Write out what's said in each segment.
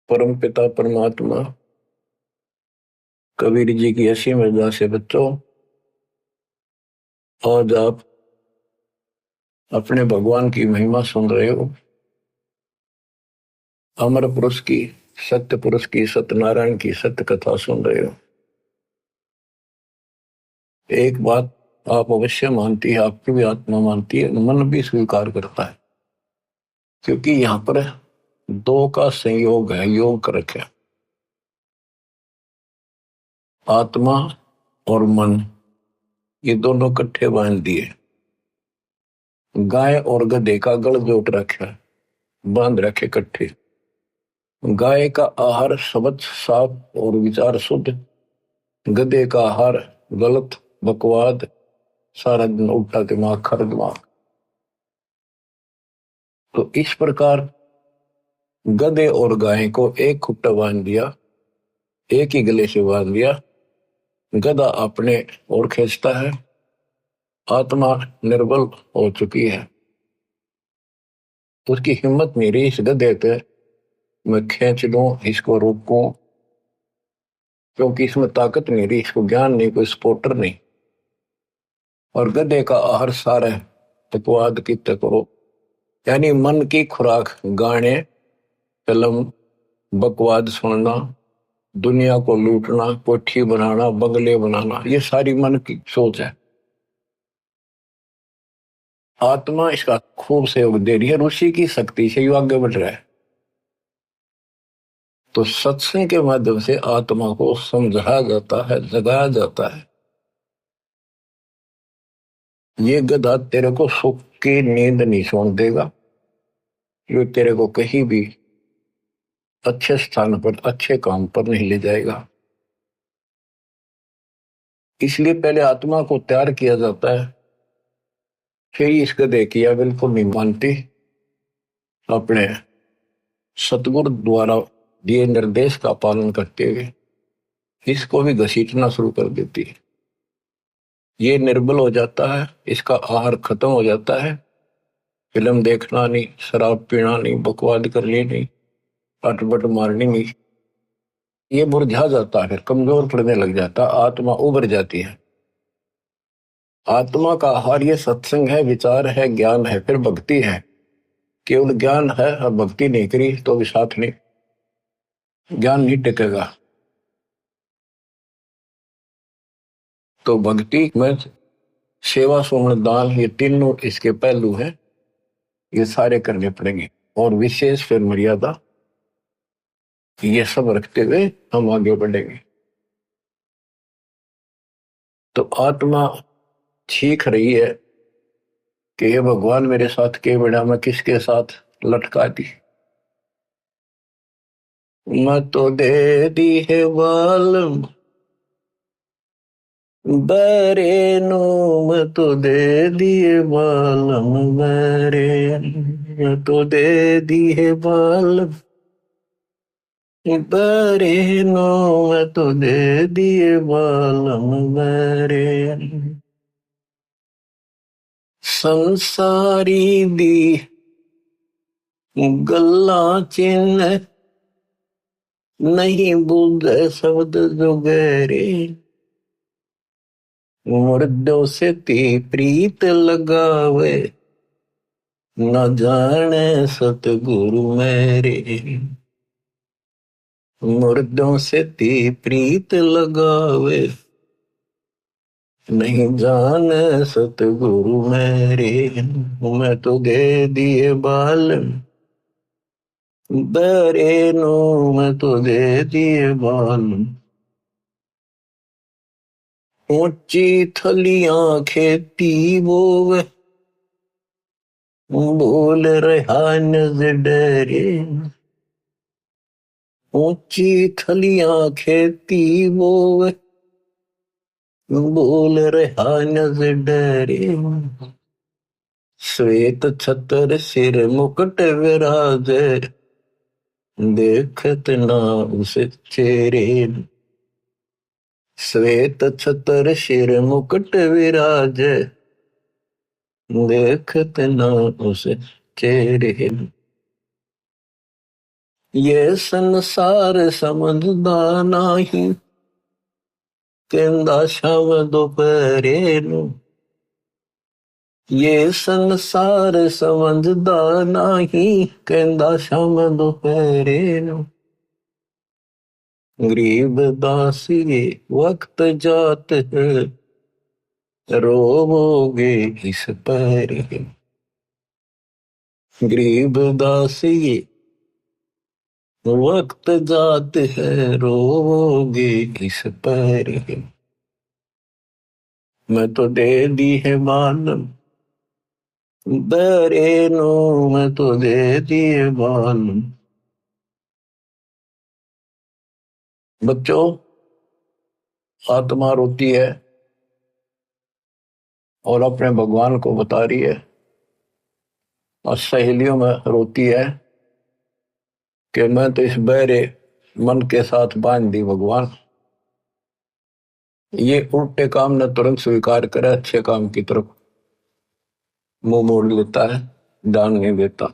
परम पिता परमात्मा कबीर जी की ऐसी मृदा से बच्चों, आज आप अपने भगवान की महिमा सुन रहे हो। अमर पुरुष की, सत्य पुरुष की, सत्यनारायण की सत्य कथा सुन रहे हो। एक बात आप अवश्य मानती है, आपकी भी आत्मा मानती है, मन भी स्वीकार करता है, क्योंकि यहां पर दो का संयोग है, योग कर रखे। आत्मा और मन ये दोनों इकट्ठे बांध दिए। गाय और गधे का गल जोट रखा है, बांध रखे इकट्ठे। गाय का आहार शब्द साफ और विचार शुद्ध, गधे का आहार गलत बकवाद, सारा दिन उल्टा दिमाग खर दिमाग। तो इस प्रकार गधे और गाय को एक खुट्टा बांध दिया, एक ही गले से बांध दिया। गधा अपने ओर खींचता है, आत्मा निर्बल हो चुकी है, उसकी हिम्मत नहीं रही इस गधे पे मैं खींच लूं, इसको रोकूं, क्योंकि इसमें ताकत नहीं रही, इसको ज्ञान नहीं, कोई सपोर्टर नहीं। और गधे का आहार सारा है तकवाद की तकरो, यानी मन की खुराक, गाने, फिल्म, बकवाद सुनना, दुनिया को लूटना, कोठी बनाना, बंगले बनाना, ये सारी मन की सोच है। आत्मा इसका खूब सहयोग दे रही है, ऋषि की शक्ति से ये आगे बढ़ रहा है। तो सत्संग के माध्यम से आत्मा को समझाया जाता है, जगाया जाता है। ये गधा तेरे को सुख की नींद नहीं सोने देगा, ये तेरे को कहीं भी अच्छे स्थान पर, अच्छे काम पर नहीं ले जाएगा। इसलिए पहले आत्मा को तैयार किया जाता है, फिर इस गधे की या बिल्कुल नहीं मानती, अपने सतगुरु द्वारा दिए निर्देश का पालन करते हुए इसको भी घसीटना शुरू कर देती है। ये निर्बल हो जाता है, इसका आहार खत्म हो जाता है, फिल्म देखना नहीं, शराब पीना नहीं, बकवाद करनी नहीं, अटपट मारनी नहीं, ये मुरझा जाता है, फिर कमजोर पड़ने लग जाता, आत्मा उभर जाती है। आत्मा का आहार ये सत्संग है, विचार है, ज्ञान है, फिर भक्ति है। केवल ज्ञान है और भक्ति नहीं करी तो भी साथ नहीं, ज्ञान नहीं टिकेगा। तो भक्ति में सेवा, सुमन, दान, ये तीनों इसके पहलू हैं, ये सारे करने पड़ेंगे। और विशेष फिर मर्यादा, ये सब रखते हुए हम आगे बढ़ेंगे। तो आत्मा सीख रही है कि ये भगवान मेरे साथ के बड़ा, मैं किसके साथ लटका दी। मैं तो दे दी है बाल बरे नो, मैं तो दे दिए बालम बरे, मैं तो दे दी है बाल बरे नो, मैं तो दे दिए बालम बरे। संसारी दी गल्ला चिन्ह नहीं बुझ शब्द जुगेरे, मुर्दों से ती प्रीत लगावे, न जाने सतगुरु मेरे। मुर्दों से ती प्रीत लगावे, नहीं जाने सतगुरु मेरे। मैं तो दे दिए बाल बरे नो, मैं तो दे दिए बाल। ऊंची थलियां खेती बोवे, बोल रहा नजर डरे। ऊंची थलियां खेती बोवे, बोल रहा नजर डरे। श्वेत छतर सिर मुकुट विराजे, देखत ना उसे चेहरे। श्वेत छतर सिर मुकुट विराजे, देखत ना उसे चेहरे। ये संसार समझदा नाही, कहंदा शाम दोपहरे नू। ये संसार समझदा नाही, कहंदा शाम दोपहरे नू। गरीब दासी वक्त जात है, रोवोगे इस पर। गरीब दासी वक्त जात है, रोवोगे इस पर। मैं तो दे दी है मालूम दरे नो, मैं तो दे दी है मालूम। बच्चों, आत्मा रोती है और अपने भगवान को बता रही है, और सहेलियों में रोती है कि मैं तो इस बहरे मन के साथ बांध दी भगवान। ये उल्टे काम न तुरंत स्वीकार करे, अच्छे काम की तरफ मुंह मोड़ लेता है, ध्यान नहीं देता।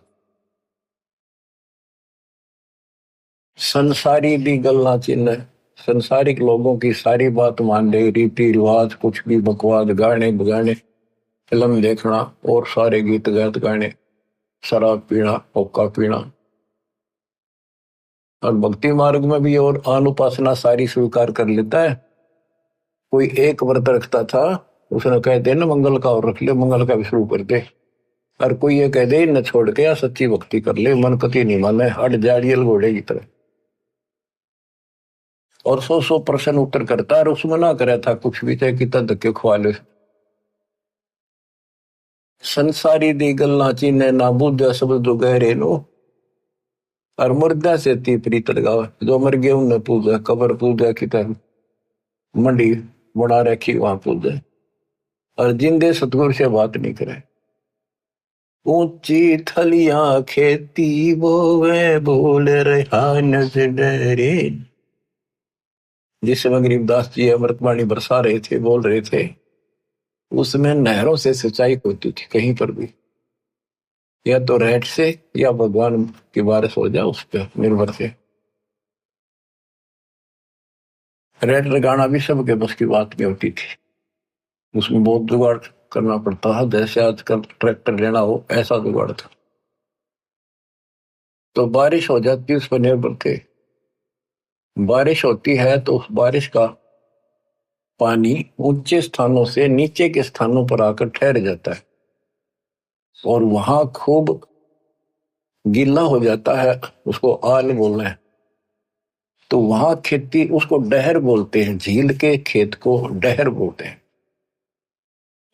संसारी दी गल्ला चिन्ह, संसारिक लोगों की सारी बात मान ले, रीति रिवाज कुछ भी बकवास, गाने बगाने, फिल्म देखना और सारे गीत गात गाने, शराब पीना, हुक्का पीना। और भक्ति मार्ग में भी और अनुपासना सारी स्वीकार कर लेता है। कोई एक व्रत रखता था, उसने कहते ना मंगल का और रख ले, मंगल का भी शुरू कर दे। और कोई ये कह दे न छोड़ के या सच्ची भक्ति कर ले, मन कति नहीं माने, हट जाड़ियल घोड़े की तरह। और 100% उत्तर करता है, और उसमें ना करे था कुछ भी, चाहे कितना धक्के खुआ ले। संसारी दी गल्ला चीने ना बुद्ध सब जो गहरे नो, और मुर्दा से ती प्रीत लगावे। जो मर गए उन्हें पूजा, कबर पूजा की तरह मंडी बना रखी वहां पूजा। और जिंदे सतगुरु से बात नहीं करे। ऊंची थलियां खेती बोवे, बोल रहा नजर डरे। जिस समय गरीबदास जी अमृतवाणी बरसा रहे थे, बोल रहे थे, उसमें नहरों से सिंचाई होती थी कहीं पर भी, या तो रेट से या भगवान की बारिश हो जाए उस पर निर्भर से। रेट लगाना भी सबके बस की बात नहीं होती थी, उसमें बहुत जुगाड़ करना पड़ता था। जैसे आजकल ट्रैक्टर लेना हो, ऐसा जुगाड़ था। तो बारिश हो जाती, उस पर निर्भर थे। बारिश होती है तो उस बारिश का पानी ऊंचे स्थानों से नीचे के स्थानों पर आकर ठहर जाता है, और वहां खूब गीला हो जाता है, उसको आल बोलना है। तो वहां खेती, उसको डहर बोलते हैं, झील के खेत को डहर बोलते हैं।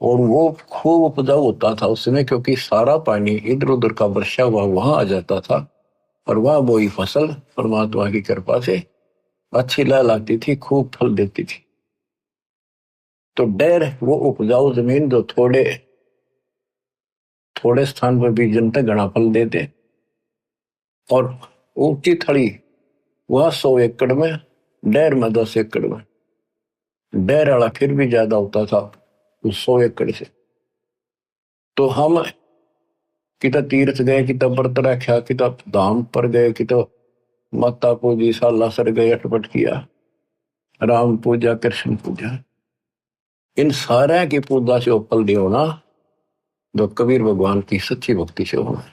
और वो खूब उपजाऊ होता था उसमें, क्योंकि सारा पानी इधर उधर का वर्षा हुआ वहां आ जाता था, और वहां वही फसल परमात्मा की कृपा से अच्छी लहलाती थी, खूब फल देती थी। तो डहर वो उपजाऊ जमीन जो थोड़े थोड़े स्थान पर भी जनता घना फल देते। और ऊंची थड़ी वह 100 एकड़ में, डहर में 10 एकड़ में। डहर वाला फिर भी ज्यादा होता था उस 100 एकड़ से। तो हम कितना तीर्थ गए, कितना व्रत रखा, कितना धाम पर गए, कितना माता पूजी, साला सर गए, अटपट किया, राम पूजा, कृष्ण पूजा, इन सारे की पूजा से फल नहीं होना जो कबीर भगवान की सच्ची भक्ति से होना।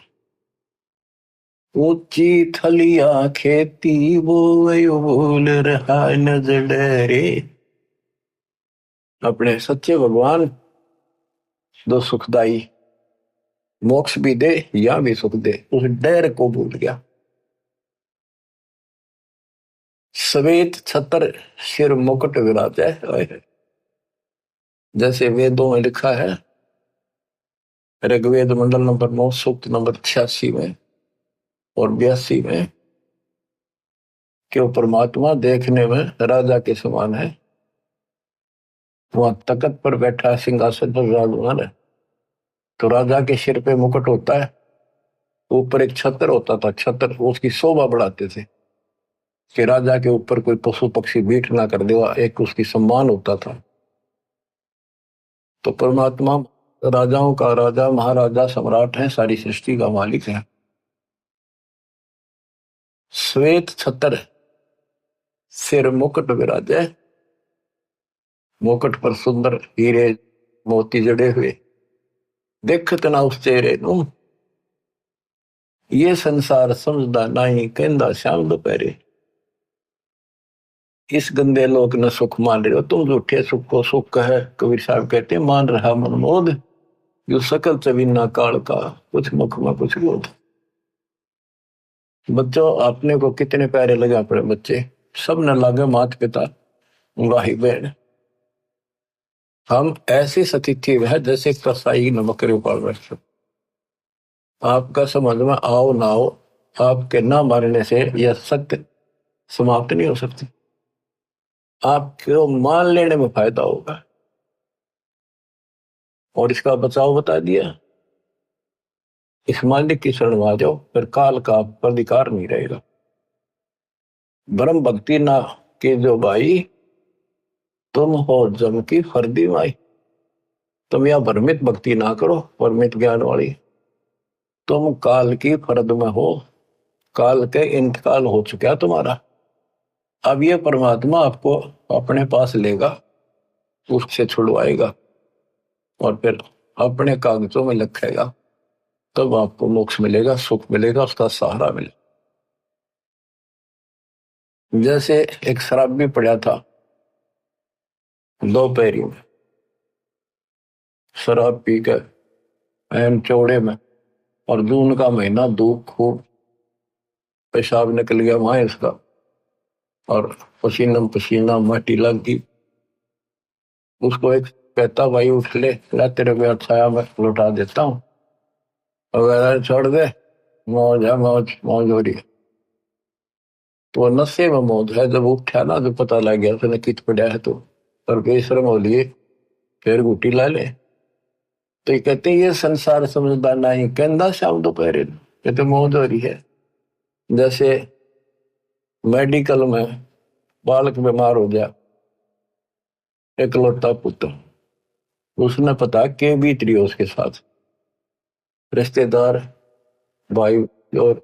ऊंची थलिया खेती वो बोल रहा नजर डरे। अपने सच्चे भगवान जो सुखदाई, मोक्ष भी दे या भी सुख दे, उस डर को भूल गया। श्वेत छत्र सिर मुकुट विराजे, जैसे वेदों में लिखा है, ऋग्वेद मंडल नंबर 9 सूक्त नंबर 86 में और 82 में, कि वो परमात्मा देखने में राजा के समान है। वहां तख्त पर बैठा, सिंहासन पर विराजमान है। तो राजा के सिर पे मुकुट होता है, ऊपर एक छत्र होता था, छत्र उसकी शोभा बढ़ाते थे कि राजा के ऊपर कोई पशु पक्षी बीट ना कर दे, एक उसकी सम्मान होता था। तो परमात्मा राजाओं का राजा, महाराजा, सम्राट है, सारी सृष्टि का मालिक है। श्वेत छतर सिर मुकुट विराजे, मुकुट पर सुंदर हीरे मोती जड़े हुए, देखत ना उस चेहरे नू, ये संसार समझदा नहीं कहंदा श्याम दोपहरे। इस गंदे लोक ने सुख मान रहे हो तुम, झूठे सुख को सुख है। कबीर साहब कहते हैं मान रहा मनमोद, जो सकल चवीना काल का, कुछ मुख में कुछ बोध। बच्चों आपने को कितने प्यारे लगे अपने बच्चे, सब न लागे माता पिता भाई बहन। हम ऐसी स्थिति में है जैसे कसाई न बकरे पाल रहे। आपका समझ में आओ ना आओ, आपके ना मारने से यह सत्य समाप्त नहीं हो सकती, आपको मान लेने में फायदा होगा। और इसका बचाव बता दिया, इस मालिक की शरण में आ जाओ, फिर काल का आप पर अधिकार नहीं रहेगा। ब्रह्म भक्ति ना के जो भाई, तुम हो जम की फर्दी माई। तुम यह भ्रमित भक्ति ना करो, परमित ज्ञान वाली। तुम काल की फर्द में हो, काल के इंतकाल हो चुका तुम्हारा। अब यह परमात्मा आपको अपने पास लेगा, उससे छुड़वाएगा और फिर अपने कागजों में लिखेगा, तब आपको मोक्ष मिलेगा, सुख मिलेगा, उसका सहारा मिलेगा। जैसे एक शराबी पड़ा था दोपहरी में, शराब पी कर एन चौड़े में, और जून का महीना, धूप खूब, पेशाब निकल गया वहां इसका, और पसीना पसीना माटी लग गई। उसको एक कहता भाई उठ ले, तेरे को छाया में लौटा देता हूँ, अगर छोड़ दे, मौज है, मौज मौज हो रही है। तो नशे में मौज है। जब उठा ना, जो पता लग गया उसने कित पड़ा है, तो पर बेशरम हो लिए, फिर गुटी ला ले। तो ये कहते हैं ये संसार समझदार नहीं कहंदा शाम दोपहरे, कहते मौज हो रही है। जैसे मेडिकल में बालक बीमार हो गया, इकलौता पुत्र, उसने पता के बीत रही हो उसके साथ, रिश्तेदार भाई और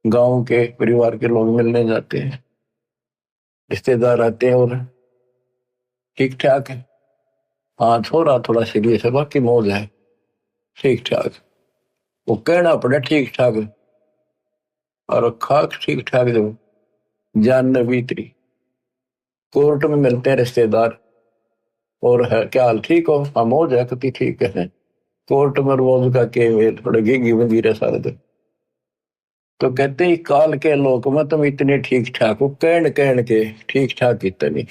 गांव के परिवार के लोग मिलने जाते हैं, रिश्तेदार आते हैं और ठीक ठाक है, हाँ थोड़ा थोड़ा सीरियस है, बाकी मौज है, ठीक ठाक। वो कहना पड़ा ठीक ठाक, और खाक ठीक ठाक जब जान न बीतरी। कोर्ट में मिलते हैं रिश्तेदार, और है क्या हाल, ठीक हो, हाँ मौज है, कति ठीक है। कोर्ट में रोज का के मेल थोड़े घी बंदी रहे सारे दिन। तो कहते ही काल के लोक में तुम इतने ठीक ठाक हो, कहन कहन के ठीक ठाक इतने